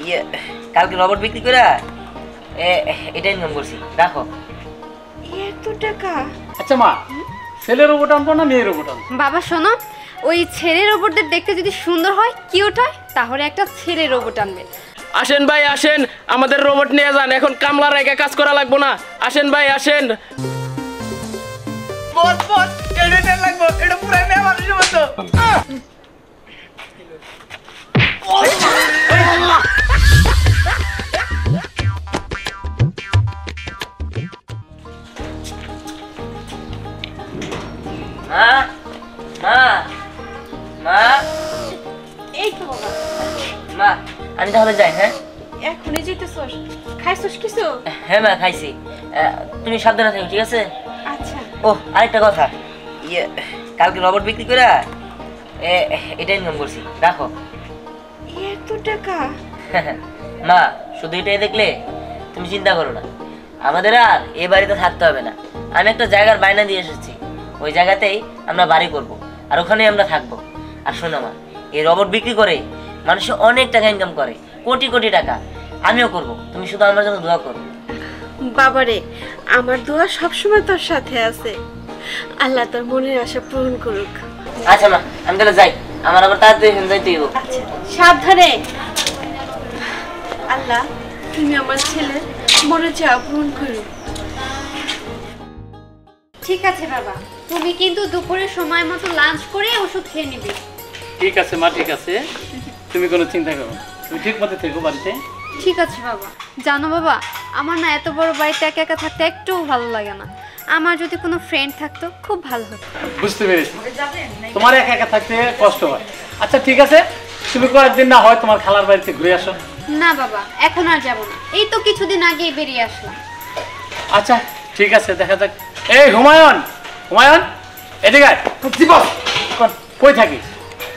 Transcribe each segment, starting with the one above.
ইয়ে কালকে রবট বিক্রি করে এটা ইনকাম করছি। রাখো। এত টাকা? আচ্ছা মা, ছেলে রোবট আনবো না মেয়ে রোবট আনবো? বাবা শোনো, ওই ছেলে রোবটদের দেখতে যদি সুন্দর হয়, কিউট হয়, তাহলে একটা ছেলে রোবট আনবে। আসেন ভাই আসেন, আমাদের রোবট নিয়ে যান, এখন কামলা রেখে কাজ করা লাগবো না। আসেন ভাই আসেন। বস বস এটা লাগবে, এটা পুরো মেয়ে মানুষের মতো। মা মা মা, এই তো বাবা। মা আমি তাহলে যাই। হ্যাঁ এখনই যেতেছস? খাইছস কিছু? হ্যাঁ মা খাইছি। তুমি সাবধানে থাকো, ঠিক আছে? আচ্ছা। ও আরেকটা কথা, ইয়ে কালকে রবট বিক্রি করে এটা ইনকাম করছি। রাখো। এত টাকা? মা শুধু এটাই দেখলে তুমি চিন্তা করো না, আমাদের আর এ বাড়িতে থাকতে হবে না। আমি একটা জায়গার বায়না দিয়ে এসেছি, ওই জায়গাতেই আমরা বাড়ি করব, আর ওখানেই আমরা থাকবো। আর শোনো মা, এই রবট বিক্রি করে মানুষ অনেক টাকা ইনকাম করে, কোটি কোটি টাকা। আমিও করব, তুমি শুধু আমার জন্য দোয়া করো। বাবারে, আমার দোয়া সবসময় তোর সাথে আছে। আল্লাহ তোর মনের আশা পূরণ করুক। আচ্ছা মা, আমি তাহলে যাই, আমার আবার তাড়াতাড়ি যাইতে হইব। আচ্ছা সাবধানে। আল্লাহ তুমি আমার ছেলের মনের চাওয়া পূরণ করো। ঠিক আছে বাবা, তুমি কিন্তু দুপুরের সময় মতো লাঞ্চ করে ওষুধ খেয়ে নিবে। ঠিক আছে মা, ঠিক আছে, তুমি কোনো চিন্তা করো না, তুমি ঠিক মতো থেকো বাড়িতে। ঠিক আছে বাবা। জানো বাবা, আমার না এত বড় বাড়িতে একা একা থাকতে একটুও ভালো লাগে না। আমার যদি কোনো ফ্রেন্ড থাকতো খুব ভালো হতো। বুঝতে পেরেছি, তোমার একা একা থাকতে কষ্ট হয়। আচ্ছা ঠিক আছে, তুমি কয়েকদিন না হয় তোমার খালার বাড়িতে ঘুরে আসো। না বাবা, এখন আর যাব না, এই তো কিছুদিন আগেই বেরিয়ে আসলাম। আচ্ছা ঠিক আছে, দেখা যাক। এই হুমায়ুন, হুমায়ুন এদিকে আয়। জি বস। কই থাকিস?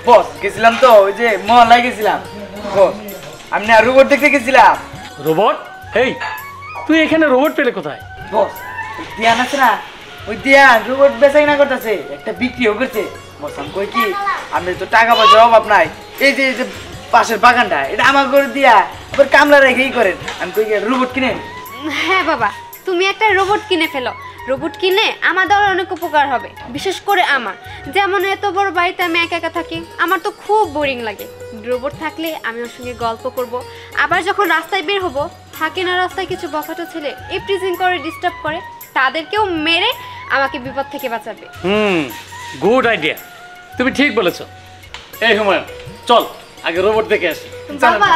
বস গেছিলাম তো, ওই যে মহল্লায় গেছিলাম। বস আমি না রোবট দেখতে গেছিলাম। রোবট? এই তুই এখানে রোবট পেলে কোথায়? বস ওই দিয়ান আছে না, ওই দিয়ান রোবট বেচা কিনা করতেছে, একটা বিক্রিও করছে। বস আমি কই কি, আমি তো টাকা পয়সার অভাব নাই, এই যে পাশের বাগানটা এটা আমার করে দিয়া আবার কামলা রেখেই করেন। আমি কই রোবট কিনেন। হ্যাঁ বাবা, তুমি একটা রোবট কিনে ফেলো। রোবট কিনে আমাদের অনেক উপকার হবে, বিশেষ করে আমার। যেমন এত বড় বাড়িতে আমি একা একা থাকি, আমার তো খুব বোরিং লাগে। রোবট থাকলে আমি ওর সঙ্গে গল্প করব। আবার যখন রাস্তায় বের হব, থাকে না রাস্তায় কিছু বখাটো ছেলে ইপটিজিং করে ডিস্টার্ব করে, তাদেরকেও মেরে আমাকে বিপদ থেকে বাঁচাবে। গুড আইডিয়া, তুমি ঠিক বলেছো। এই হুমায়ুন চল আগে রোবট দেখে আসি। বাবা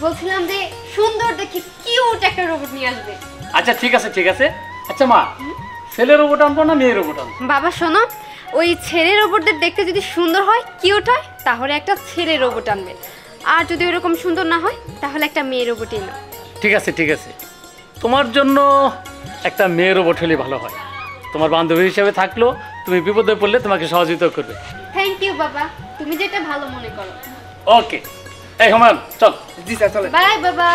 বলছিলাম যে সুন্দর দেখে কিউট একটা রোবট নিয়ে আসবে। আচ্ছা ঠিক আছে, ঠিক আছে। আচ্ছা মা, ছেলে রোবট আনবো না মেয়ে রোবট আনবো? বাবা শোনো, ওই ছেলে রোবটদের দেখতে যদি সুন্দর হয়, কিউট হয়, তাহলে একটা ছেলে রোবট আনবে। আর যদি ওরকম সুন্দর না হয়, তাহলে একটা মেয়ে রোবট এনো। ঠিক আছে, ঠিক আছে, তোমার জন্য একটা মেয়ে রোবট হলে ভালো হয়। তোমার বান্ধবী হিসেবে থাকলো, তুমি বিপদে পড়লে তোমাকে সহযোগিতা করবে। থ্যাংক ইউ বাবা, তুমি যেটা ভালো মনে করো। ওকে, এই হুমায়ুন চল। জি স্যার চলে। বাই বাবা।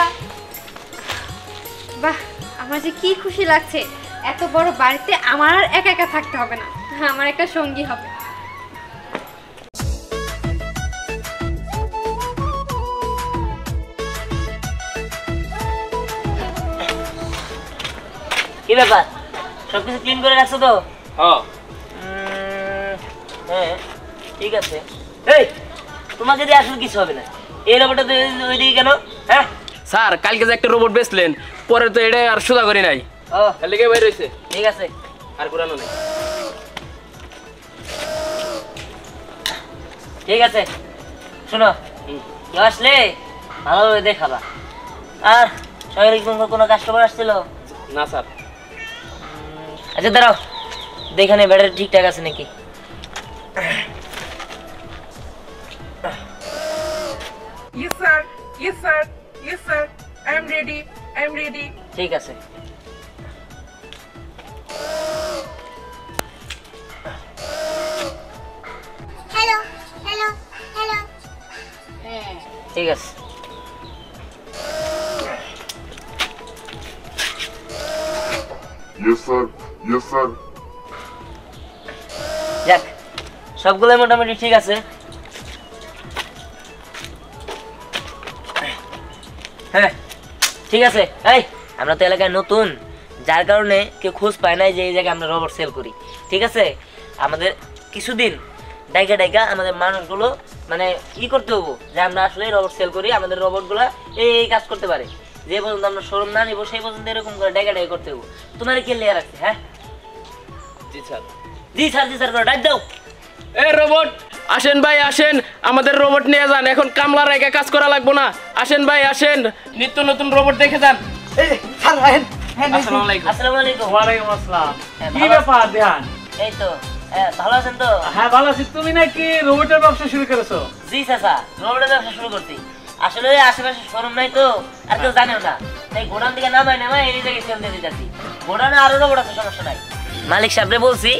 বাহ, আমার যে কি খুশি লাগছে, এত বড় বাড়িতে আমার আর একা একা থাকতে হবে না, আমার একটা সঙ্গী হবে। কি ব্যাপার, সবকিছু ক্লিন করে রাখছো তো? হ্যাঁ হ্যাঁ ঠিক আছে। এই তোমাকে দিয়ে আসলে কিছু হবে না, এই রোবটটা ওইদিকে কেন? হ্যাঁ স্যার, কালকে যে একটা রোবট বেচলেন, পরে তো এটা আর সোজা করি নাই, ও লেগে বাইরে হয়েছে। ঠিক আছে, আর পুরানো নেই। ঠিক আছে। শোনো, কেউ আসলে ভালোভাবে দেখাবা। আর সকালে কোনো কাস্টমার আসছিল? না স্যার। আচ্ছা দাঁড়াও, দেখানে ব্যাটারি ঠিকঠাক আছে নাকি। Yes sir, yes sir, yes sir, I am ready, I am ready. ঠিক আছে। Hello, hello, hello. ঠিক আছে। Yes sir, yes sir. যাক, সবগুলোই মোটামুটি ঠিক আছে। হ্যাঁ ঠিক আছে। এই আমরা তো এলাকায় নতুন, যার কারণে কেউ খোঁজ পায় নাই যে এই জায়গায় আমরা রোবট সেল করি। ঠিক আছে, আমাদের কিছুদিন ডাইকা ডাইকা আমাদের মানুষগুলো মানে করতে হবো যে আমরা আসলে রোবট সেল করি, আমাদের রোবটগুলো এই কাজ করতে পারে। যে পর্যন্ত আমরা শোরুম না নিবো সেই পর্যন্ত এরকম করে ডাইকা ডাইকা করতে হবো। তোমার কে লেয়ার আছে? হ্যাঁ জি স্যার। জি স্যার জি স্যার করে ডাক দাও। এ রোবট আসেন ভাই আসেন, আমাদের রোবট নিয়ে যান, এখন কামলার একা কাজ করা লাগবো না। আসেন ভাই আসেন, নিত্য নতুন রোবট দেখে যান। এই স্যার আহেন। হ্যাঁ আসসালামু আলাইকুম। আসসালামু আলাইকুম। ওয়ালাইকুম আসসালাম। হ্যাঁ, কি ভালো ব্যাপার ধ্যান? এই তো ভালো আছেন তো? হ্যাঁ ভালো আছি। তুমি নাকি রোবটের ব্যবসা শুরু করেছো? জি চাচা, রোবটের ব্যবসা শুরু করছি। আসলে আশেপাশে শোরুম নাই তো, আর কেউ জানেও না, তাই গোডাউন থেকে নামাই এই জায়গায় সেল দিয়ে দিতেছি। গোডাউনে আরো রোবট আছে, সমস্যা নাই। মালিক সাহেবরে বলছি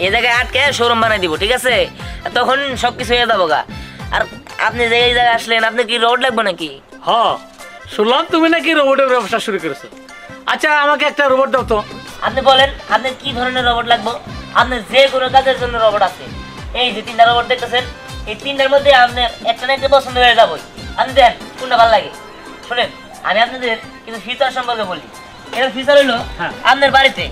এই জায়গায় আটকে শোরুম বানাই দিব, ঠিক আছে? তখন সবকিছু হয়ে যাবো গা। আর আপনি যে এই জায়গায় আসলেন, আপনি কি রোবট লাগবে নাকি? হ্যাঁ শুনলাম তুমি নাকি রোবটের ব্যবসা শুরু করেছো। আচ্ছা আমাকে একটা রোবট দাও তো। আপনি বলেন আপনার কি ধরনের রোবট লাগবে? আপনার যে কোনো কাজের জন্য রোবট আছে। এই যে 3টা রোবট দেখতেছেন, এই 3টার মধ্যে আপনার একটা না একটা পছন্দ হয়ে যাবে। আপনি দেন কোনটা ভালো লাগে। শুনেন, আমি আপনাদের কিছু ফিচার সম্পর্কে বলি। এর ফিচার হলো আপনার বাড়িতে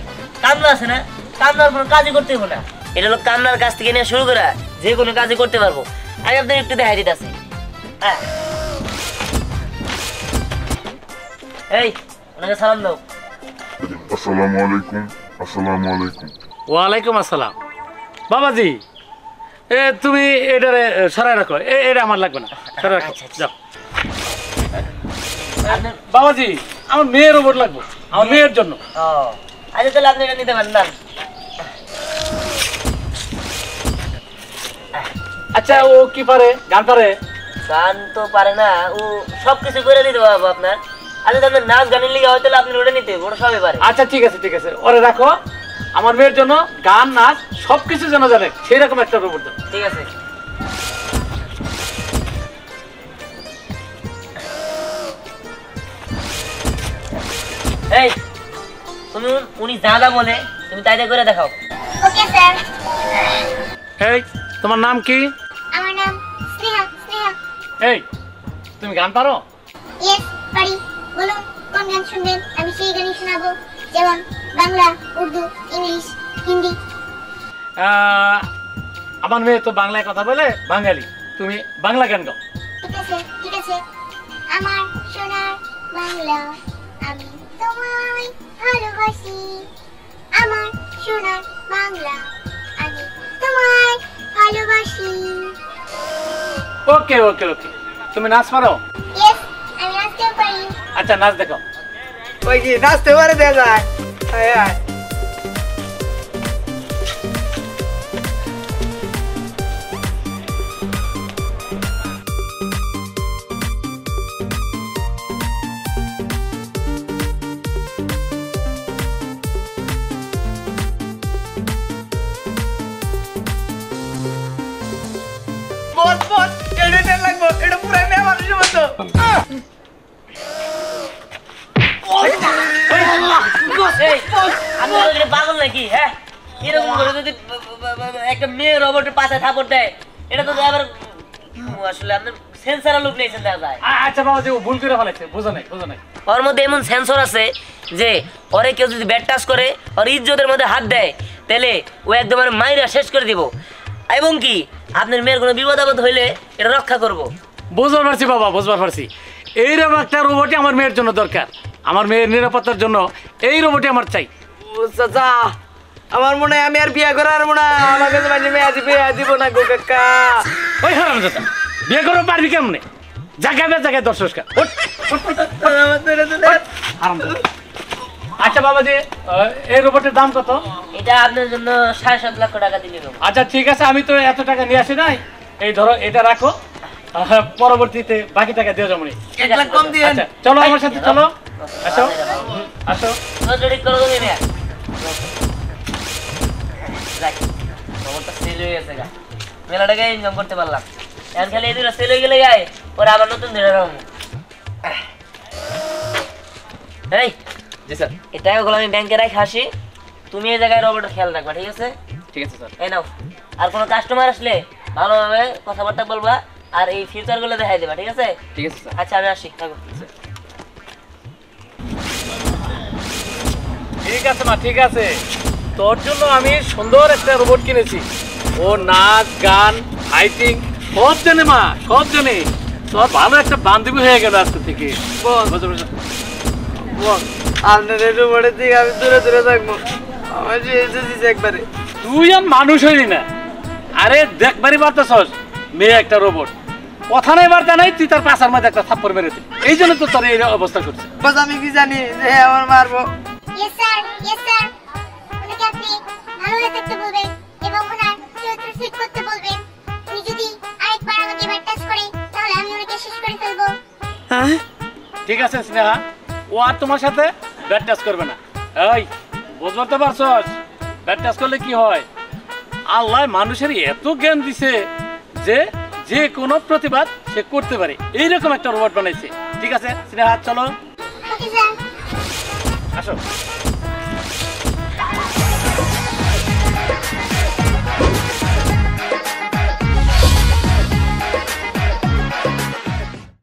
কামলা আছে না, কামলার কোনো কাজই করতে হবে না। এটা হলো কামলার কাছ থেকে নিয়ে শুরু করা যে কোনো কাজই করতে পারবো। আমি আপনাদের একটু দেখাই দিতেছি। হ্যাঁ এই ওনাকে সালাম দাও। আসসালামু আলাইকুম। আসসালামু আলাইকুম। ওয়ালাইকুম আসসালাম। বাবাজি তুমি এটারে সরাই রাখো, এটা আমার লাগবে না, সরাই রাখো। যাও বাবাজি, আমার মেয়ের রোবট লাগবে, আমার মেয়ের জন্য। ও আচ্ছা, তাহলে আপনি এটা নিতে পারেন না। আচ্ছা ও কি পারে? গান পারে? গান তো পারে না, ও সবকিছু করে দিতে পারবো আপনার। আচ্ছা আপনার নাচ গানের লিগে হয়তো আপনি ওটা নিতে, ওটা সবই পারে। আচ্ছা ঠিক আছে ঠিক আছে, ওরে রাখো। আমার মেয়ের জন্য গান নাচ সবকিছু যেন জানে সেই রকম একটা রোবট দাও। ঠিক আছে। এই তুমি উনি যা যা বলে তুমি তাই তাই করে দেখাও। Okay sir. এই তোমার নাম কি? আমার নাম স্নেহা। স্নেহা। এই তুমি গান পারো? ইয়েস পারি। বলুন কোন গান শুনবেন, আমি সেই গানই শোনাবো। যেমন বাংলা, উর্দু, ইংলিশ, হিন্দি। আমার মেয়ে তো বাংলায় কথা বলে, বাঙালি, তুমি বাংলা গান গাও। ঠিক আছে ঠিক আছে। আমার সোনার বাংলা, আমি তোমায় ভালোবাসি। আমার সোনার বাংলা, আমি তোমায় ভালোবাসি। ওকে ওকে ওকে, তুমি নাচ পারো? ইয়েস, আমি নাচতেও পারি। আচ্ছা নাচ দেখো। ওই কি নাচতে পারে দেয়া যায়? আয় আয়। বস বস, এটা লাগবো, এটা পুরাই মেয়ে মানুষের মতো। এই, আপনি বলেন এটা পাগল নাকি? হ্যাঁ, এরকম করে যদি একটা মেয়ে রোবটের পাশে থাপড় দেয়, এটা তো আবার আসলে আপনার সেন্সার লোক নিয়েছেন দেখা যায়। আচ্ছা বাবা, যে ও ভুল করে ফেলেছে, বুঝো নাই বুঝো নাই। ওর মধ্যে এমন সেন্সর আছে যে ওরে কেউ যদি ব্যাড টাচ করে ওর ইজ্জতের মধ্যে হাত দেয়, তাহলে ও একদম মাইরা শেষ করে দিব। এবং কি আপনার মেয়ের কোনো বিপদ আপদ হইলে এটা রক্ষা করব। বুঝবার পারছি বাবা, বুঝবার পারছি। এইরকম একটা রোবটই আমার মেয়ের জন্য দরকার। আমার মেয়ের নিরাপত্তার জন্য এই রোবটই আমার চাই। ও চাচা, আমার মনে হয় আমি আর বিয়ে করার মনে হয় আমার কাছে মানে মেয়ে বিয়ে দিব না গো কাকা। ওই হারাম দাদা, বিয়ে করো পারবি কেমনে? জায়গায় জায়গায় 10 সংস্কার। আচ্ছা বাবা, যে এই রোবটের দাম কত? এটা আপনার জন্য 7.5 লক্ষ টাকা দিলে দেবো। আচ্ছা ঠিক আছে, আমি তো এত টাকা নিয়ে আসি নাই। এই ধরো এটা রাখো, পরবর্তীতে বাকি টাকা দিয়ে যাবো। 1 লাখ কম দিয়েন। আচ্ছা চলো আমার সাথে, চলো আসো আসো। জড়ি করো তুমি মেয়ে। রাখ, খবরটা সেল হয়ে গেছে গা, মেলা টাকা ইনকাম করতে পারলাম। এখন খালি এই দুটো সেল হয়ে গেলে গায়ে পরে আবার নতুন ধরে রাখবো। এই জি স্যার। এই টাকাগুলো আমি ব্যাংকে রেখে আসি, তুমি এই জায়গায় রোবটের খেয়াল রাখবা, ঠিক আছে? ঠিক আছে স্যার। এই নাও, আর কোনো কাস্টমার আসলে ভালোভাবে কথাবার্তা বলবা আর এই ফিউচারগুলো দেখাই দেবা, ঠিক আছে? ঠিক আছে স্যার। আচ্ছা আমি আসি, থাকো। ঠিক আছে মা, ঠিক আছে। তোর জন্য আমি সুন্দর একটা রোবট কিনেছি। ও নাচ গান ফাইটিং সব জানে মা, সব জানে। তোর ভালো একটা বান্ধবী হয়ে গেল আজকে থেকে। আপনার রোবটের দিকে আমি দূরে দূরে থাকবো। আমার যে এসেছিস একবারে। তুই আর মানুষ হইলি না। আরে দেখবারই পারতেছস মেয়ে একটা রোবট, কথা নাই বার্তা নাই, তুই তার পাশার মধ্যে একটা থাপ্পড় মেরে দিলি। এই জন্য তো তোর এই অবস্থা করছে। বস আমি কি জানি যে আমার মারবো। Yes sir, yes sir. ওনাকে আপনি ভালো হয়ে থাকতে বলবেন এবং ওনার চরিত্র ঠিক করতে বলবেন। উনি যদি আরেকবার আমাকে এবার টাচ করে তাহলে আমি ওনাকে শেষ করে ফেলবো। ঠিক আছে স্নেহা, ও আর তোমার সাথে ব্যাড টাচ করবে না। এই বুঝতে পারছস ব্যাড টাচ করলে কি হয়? আল্লাহ মানুষের এত জ্ঞান দিছে যে যে কোনো প্রতিবাদ সে করতে পারে, এইরকম একটা রোবট বানাইছে। ঠিক আছে স্নেহা, চলো ওকে স্যার। আসো।